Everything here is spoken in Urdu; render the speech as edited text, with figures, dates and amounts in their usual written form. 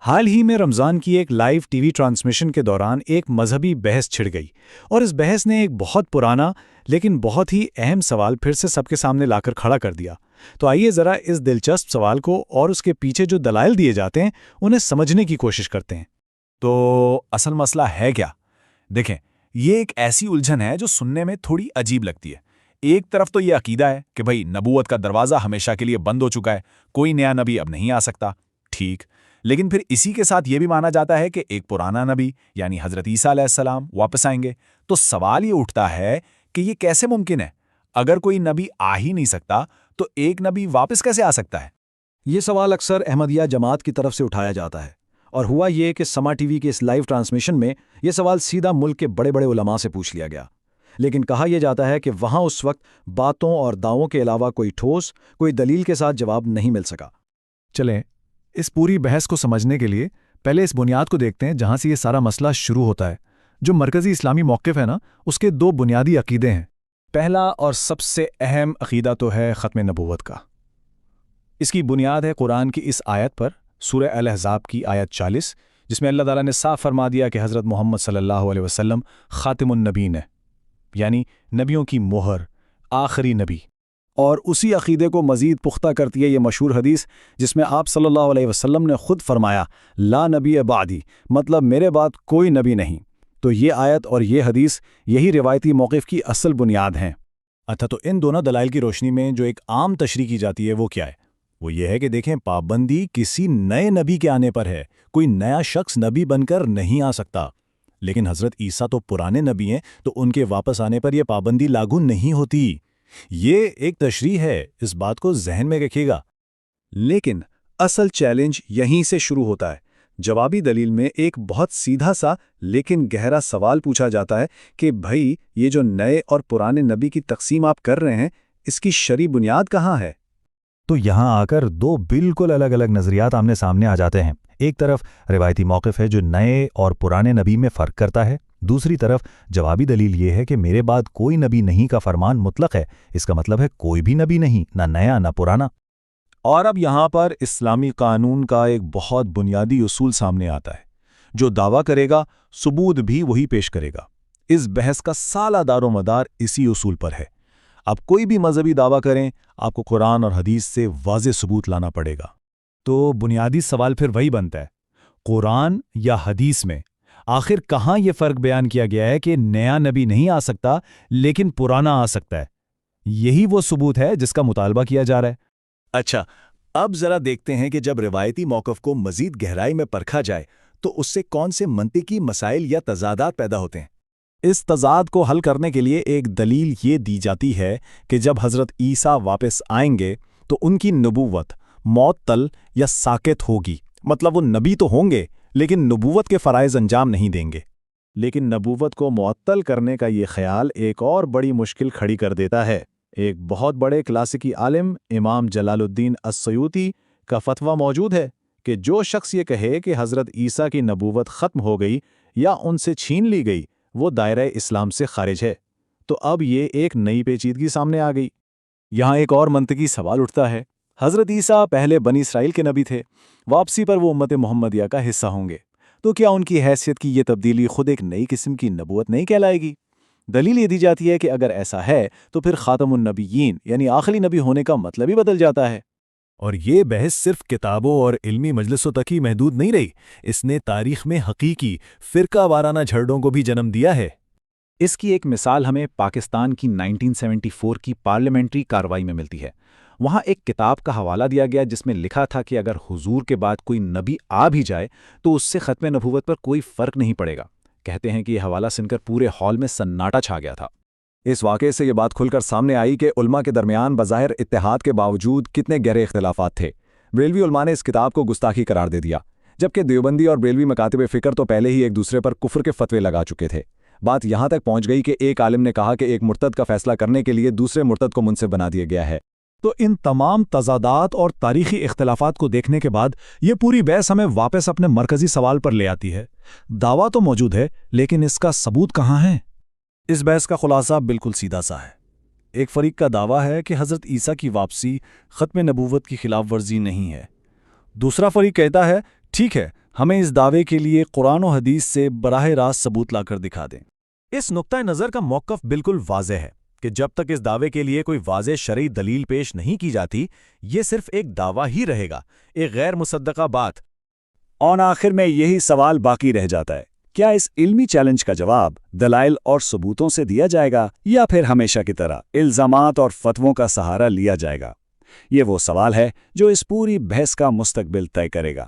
حال ہی میں رمضان کی ایک لائیو ٹی وی ٹرانسمیشن کے دوران ایک مذہبی بحث چھڑ گئی اور اس بحث نے ایک بہت پرانا لیکن بہت ہی اہم سوال پھر سے سب کے سامنے لا کر کھڑا کر دیا۔ تو آئیے ذرا اس دلچسپ سوال کو اور اس کے پیچھے جو دلائل دیے جاتے ہیں انہیں سمجھنے کی کوشش کرتے ہیں۔ تو اصل مسئلہ ہے کیا؟ دیکھیں، یہ ایک ایسی الجھن ہے جو سننے میں تھوڑی عجیب لگتی ہے۔ ایک طرف تو یہ عقیدہ ہے کہ بھئی نبوت کا دروازہ ہمیشہ کے لیے بند ہو چکا ہے، کوئی نیا نبی اب نہیں آ سکتا، ٹھیک۔ لیکن پھر اسی کے ساتھ یہ بھی مانا جاتا ہے کہ ایک پرانا نبی یعنی حضرت عیسیٰ علیہ السلام واپس آئیں گے۔ تو سوال یہ اٹھتا ہے کہ یہ کیسے ممکن ہے؟ اگر کوئی نبی آ ہی نہیں سکتا تو ایک نبی واپس کیسے آ سکتا ہے؟ یہ سوال اکثر احمدیہ جماعت کی طرف سے اٹھایا جاتا ہے، اور ہوا یہ کہ سما ٹی وی کے اس لائیو ٹرانسمیشن میں یہ سوال سیدھا ملک کے بڑے بڑے علماء سے پوچھ لیا گیا، لیکن کہا یہ جاتا ہے کہ وہاں اس وقت باتوں اور دعووں کے علاوہ کوئی ٹھوس کوئی دلیل کے ساتھ جواب نہیں مل سکا۔ چلیں اس پوری بحث کو سمجھنے کے لیے پہلے اس بنیاد کو دیکھتے ہیں جہاں سے یہ سارا مسئلہ شروع ہوتا ہے۔ جو مرکزی اسلامی موقف ہے نا، اس کے دو بنیادی عقیدے ہیں۔ پہلا اور سب سے اہم عقیدہ تو ہے ختم نبوت کا۔ اس کی بنیاد ہے قرآن کی اس آیت پر، سورہ الاحزاب کی آیت 40، جس میں اللہ تعالیٰ نے صاف فرما دیا کہ حضرت محمد صلی اللہ علیہ وسلم خاتم النبیین ہے، یعنی نبیوں کی مہر، آخری نبی۔ اور اسی عقیدے کو مزید پختہ کرتی ہے یہ مشہور حدیث جس میں آپ صلی اللہ علیہ وسلم نے خود فرمایا، لا نبی بعدی، مطلب میرے بعد کوئی نبی نہیں۔ تو یہ آیت اور یہ حدیث یہی روایتی موقف کی اصل بنیاد ہیں۔ اچھا، تو ان دونوں دلائل کی روشنی میں جو ایک عام تشریح کی جاتی ہے وہ کیا ہے؟ وہ یہ ہے کہ دیکھیں، پابندی کسی نئے نبی کے آنے پر ہے، کوئی نیا شخص نبی بن کر نہیں آ سکتا۔ لیکن حضرت عیسیٰ تو پرانے نبی ہیں، تو ان کے واپس آنے پر یہ پابندی لاگو نہیں ہوتی۔ یہ ایک تشریح ہے، اس بات کو ذہن میں رکھیے گا۔ لیکن اصل چیلنج یہیں سے شروع ہوتا ہے۔ جوابی دلیل میں ایک بہت سیدھا سا لیکن گہرا سوال پوچھا جاتا ہے کہ بھئی یہ جو نئے اور پرانے نبی کی تقسیم آپ کر رہے ہیں، اس کی شرعی بنیاد کہاں ہے؟ تو یہاں آ کر دو بالکل الگ الگ نظریات آمنے سامنے آ جاتے ہیں۔ ایک طرف روایتی موقف ہے جو نئے اور پرانے نبی میں فرق کرتا ہے، دوسری طرف جوابی دلیل یہ ہے کہ میرے بعد کوئی نبی نہیں کا فرمان مطلق ہے۔ اس کا مطلب ہے کوئی بھی نبی نہیں، نہ نیا نہ پرانا۔ اور اب یہاں پر اسلامی قانون کا ایک بہت بنیادی اصول سامنے آتا ہے۔ جو دعویٰ کرے گا، ثبوت بھی وہی پیش کرے گا۔ اس بحث کا سالہ دار و مدار اسی اصول پر ہے۔ اب کوئی بھی مذہبی دعویٰ کریں، آپ کو قرآن اور حدیث سے واضح ثبوت لانا پڑے گا۔ تو بنیادی سوال پھر وہی بنتا ہے، قرآن یا حدیث میں آخر کہاں یہ فرق بیان کیا گیا ہے کہ نیا نبی نہیں آ سکتا لیکن پرانا آ سکتا ہے؟ یہی وہ ثبوت ہے جس کا مطالبہ کیا جا رہا ہے۔ اچھا، اب ذرا دیکھتے ہیں کہ جب روایتی موقف کو مزید گہرائی میں پرکھا جائے تو اس سے کون سے منطقی مسائل یا تضادات پیدا ہوتے ہیں۔ اس تضاد کو حل کرنے کے لیے ایک دلیل یہ دی جاتی ہے کہ جب حضرت عیسیٰ واپس آئیں گے تو ان کی نبوت معطل یا ساکت ہوگی، مطلب وہ نبی تو ہوں گے لیکن نبوت کے فرائض انجام نہیں دیں گے۔ لیکن نبوت کو معطل کرنے کا یہ خیال ایک اور بڑی مشکل کھڑی کر دیتا ہے۔ ایک بہت بڑے کلاسیکی عالم امام جلال الدین السیوطی کا فتویٰ موجود ہے کہ جو شخص یہ کہے کہ حضرت عیسیٰ کی نبوت ختم ہو گئی یا ان سے چھین لی گئی، وہ دائرہ اسلام سے خارج ہے۔ تو اب یہ ایک نئی پیچیدگی سامنے آ گئی۔ یہاں ایک اور منطقی سوال اٹھتا ہے، حضرت عیسیٰ پہلے بنی اسرائیل کے نبی تھے، واپسی پر وہ امت محمدیہ کا حصہ ہوں گے، تو کیا ان کی حیثیت کی یہ تبدیلی خود ایک نئی قسم کی نبوت نہیں کہلائے گی؟ دلیل یہ دی جاتی ہے کہ اگر ایسا ہے تو پھر خاتم النبیین یعنی آخری نبی ہونے کا مطلب ہی بدل جاتا ہے۔ اور یہ بحث صرف کتابوں اور علمی مجلسوں تک ہی محدود نہیں رہی، اس نے تاریخ میں حقیقی فرقہ وارانہ جھڑوں کو بھی جنم دیا ہے۔ اس کی ایک مثال ہمیں پاکستان کی 1974 کی پارلیمنٹری کارروائی میں ملتی ہے۔ وہاں ایک کتاب کا حوالہ دیا گیا جس میں لکھا تھا کہ اگر حضور کے بعد کوئی نبی آ بھی جائے تو اس سے ختم نبوت پر کوئی فرق نہیں پڑے گا۔ کہتے ہیں کہ یہ حوالہ سن کر پورے ہال میں سناٹا چھا گیا تھا۔ اس واقعے سے یہ بات کھل کر سامنے آئی کہ علماء کے درمیان بظاہر اتحاد کے باوجود کتنے گہرے اختلافات تھے۔ بریلوی علماء نے اس کتاب کو گستاخی قرار دے دیا، جبکہ دیوبندی اور بریلوی مکاتب فکر تو پہلے ہی ایک دوسرے پر کفر کے فتوے لگا چکے تھے۔ بات یہاں تک پہنچ گئی کہ ایک عالم نے کہا کہ ایک مرتد کا فیصلہ کرنے کے لیے دوسرے مرتد کو منصب بنا دیا گیا ہے۔ تو ان تمام تضادات اور تاریخی اختلافات کو دیکھنے کے بعد یہ پوری بحث ہمیں واپس اپنے مرکزی سوال پر لے آتی ہے۔ دعویٰ تو موجود ہے لیکن اس کا ثبوت کہاں ہے؟ اس بحث کا خلاصہ بالکل سیدھا سا ہے۔ ایک فریق کا دعویٰ ہے کہ حضرت عیسیٰ کی واپسی ختم نبوت کی خلاف ورزی نہیں ہے۔ دوسرا فریق کہتا ہے ٹھیک ہے، ہمیں اس دعوے کے لیے قرآن و حدیث سے براہ راست ثبوت لا کر دکھا دیں۔ اس نقطۂ نظر کا موقف بالکل واضح ہے کہ جب تک اس دعوے کے لیے کوئی واضح شرعی دلیل پیش نہیں کی جاتی، یہ صرف ایک دعویٰ ہی رہے گا، ایک غیر مصدقہ بات۔ اور آخر میں یہی سوال باقی رہ جاتا ہے، کیا اس علمی چیلنج کا جواب دلائل اور ثبوتوں سے دیا جائے گا یا پھر ہمیشہ کی طرح الزامات اور فتووں کا سہارا لیا جائے گا؟ یہ وہ سوال ہے جو اس پوری بحث کا مستقبل طے کرے گا۔